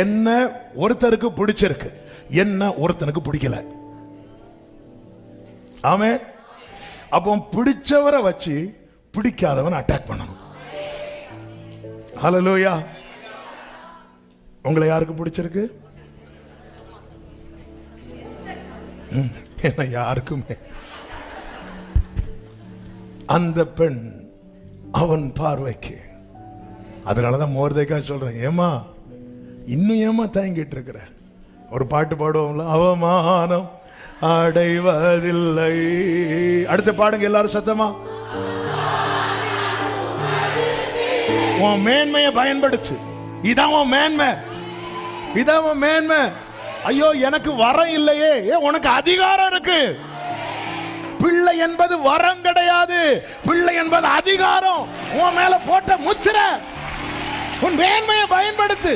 என்ன ஒருத்தருக்கு பிடிச்சிருக்கு, என்ன ஒருத்தனுக்கு பிடிக்கல. ஆமென். அப்போ பிடிச்சவரை வச்சு பிடிக்காதவன் அட்டாக் பண்ணணும். ஹல்லேலூயா. உங்களை யாருக்கு பிடிச்சிருக்கு? என்ன யாருக்குமே. அந்த பெண் அவன் பார்வைக்கு. அதனாலதான் மோர்தேக்காய் சொல்றேன், ஏமா இன்னும் ஏமா தயங்கிட்டு இருக்கிற? ஒரு பாட்டு பாடுவோம்ல, அவமானம் அடைவதில்லை. அடுத்த பாடுங்க எல்லாரும் சத்தமா. உன் மேன்மையை பயன்படுத்து. இதான் உன் மேன்மை, இதான் உன் மேன்மை. ஐயோ எனக்கு வரம் இல்லையே, உனக்கு அதிகாரம் இருக்கு. பிள்ளை என்பது வரம் கிடையாது, பிள்ளை என்பது அதிகாரம். உன் மேல போட்ட முத்திரை. உன் மேன்மையை பயன்படுத்து.